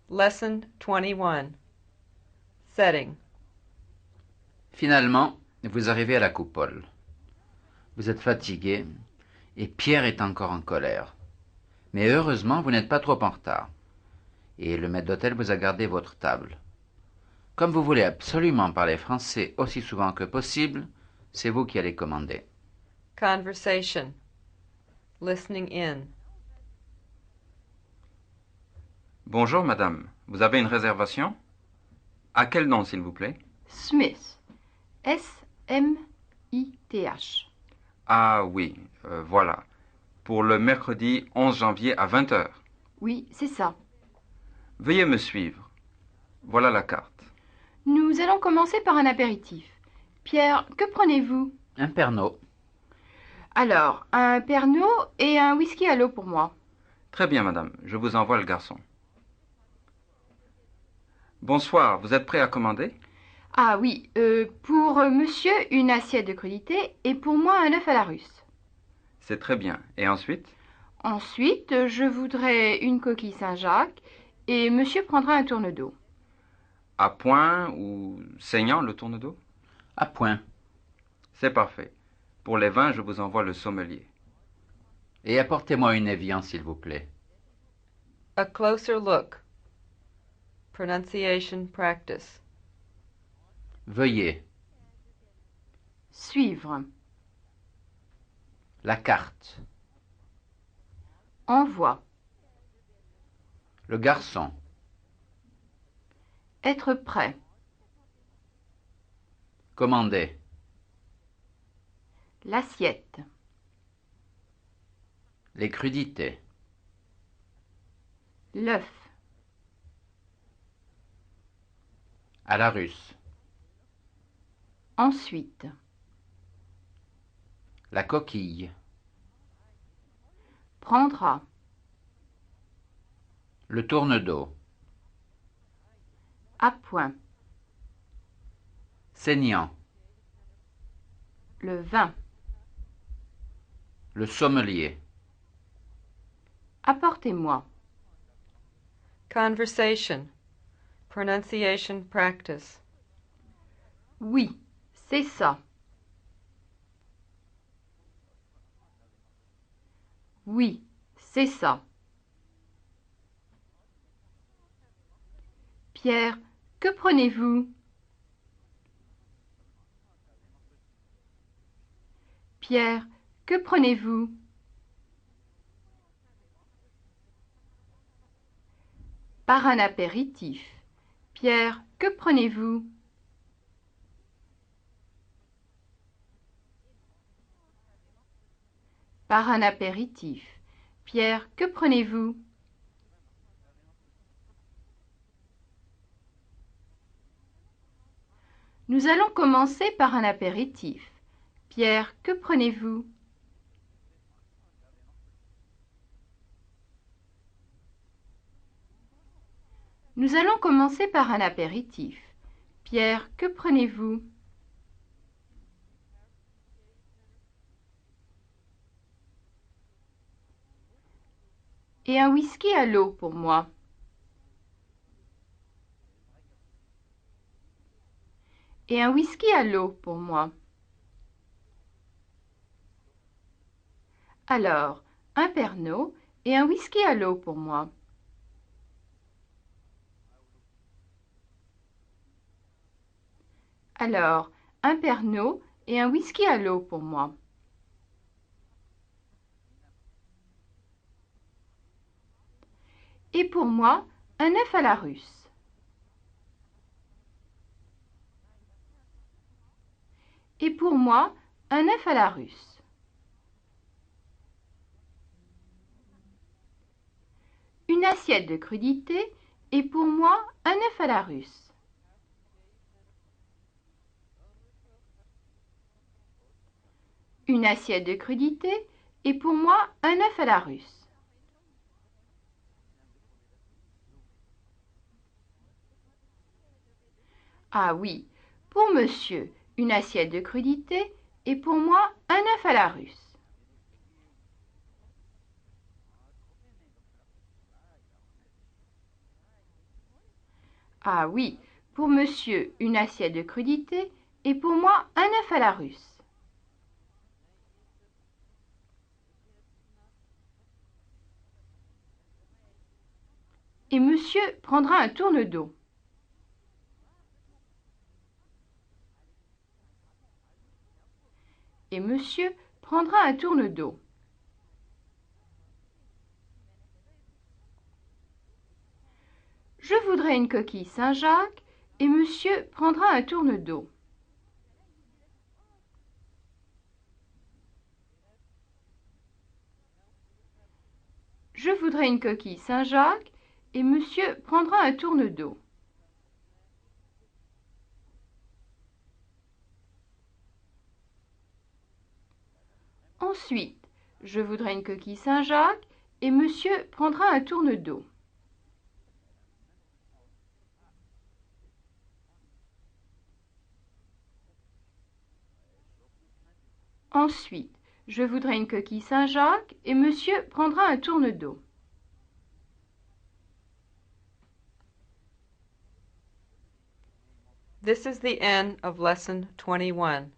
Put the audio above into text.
Lesson 21. Setting. Finalement, vous arrivez à la coupole. Vous êtes fatigué et Pierre est encore en colère. Mais heureusement, vous n'êtes pas trop en retard. Et le maître d'hôtel vous a gardé votre table. Comme vous voulez absolument parler français aussi souvent que possible, c'est vous qui allez commander. Conversation. Listening in. Bonjour, madame. Vous avez une réservation? À quel nom, s'il vous plaît? Smith. S-M-I-T-H. Ah oui, voilà. Pour le mercredi 11 janvier à 20 heures. Oui, c'est ça. Veuillez me suivre. Voilà la carte. Nous allons commencer par un apéritif. Pierre, que prenez-vous? Un Pernod. Alors, un Pernod et un whisky à l'eau pour moi. Très bien, madame. Je vous envoie le garçon. Bonsoir. Vous êtes prêt à commander? Ah oui, pour monsieur, une assiette de crudités et pour moi, un œuf à la russe. C'est très bien. Et ensuite? Ensuite, je voudrais une coquille Saint-Jacques et monsieur prendra un tourne-dos. À point ou saignant le tourne-dos? À point. C'est parfait. Pour les vins, je vous envoie le sommelier. Et apportez-moi une Evian, s'il vous plaît. A closer look. Pronunciation practice. Veuillez. Suivre. La carte. Envoi. Le garçon. Être prêt. Commander. L'assiette. Les crudités. L'œuf. À la russe. Ensuite. La coquille. Prendra. Le tourne-dos. À point. Saignant. Le vin. Le sommelier. Apportez-moi. Conversation. Pronunciation practice. Oui, c'est ça. Oui, c'est ça. Pierre, que prenez-vous? Pierre, que prenez-vous? Par un apéritif. Pierre, que prenez-vous? Par un apéritif. Pierre, que prenez-vous? Nous allons commencer par un apéritif. Pierre, que prenez-vous? Nous allons commencer par un apéritif. Pierre, que prenez-vous? Et un whisky à l'eau pour moi. Et un whisky à l'eau pour moi. Alors, un Pernod et un whisky à l'eau pour moi. Alors, un Pernod et un whisky à l'eau pour moi. Et pour moi, un œuf à la russe. Et pour moi, un œuf à la russe. Une assiette de crudités et pour moi, un œuf à la russe. Une assiette de crudités et pour moi, un œuf à la russe. Ah oui, pour monsieur, une assiette de crudités et pour moi, un œuf à la russe. Ah oui, pour monsieur, une assiette de crudités et pour moi, un œuf à la russe. Et monsieur prendra un tourne-dos. Et monsieur prendra un tourne-dos. Je voudrais une coquille Saint-Jacques et monsieur prendra un tourne-dos. Je voudrais une coquille Saint-Jacques et monsieur prendra un tourne-dos. Ensuite, je voudrais une coquille Saint-Jacques et monsieur prendra un tourne-dos. Ensuite, je voudrais une coquille Saint-Jacques et monsieur prendra un tourne-dos. This is the end of Lesson 21.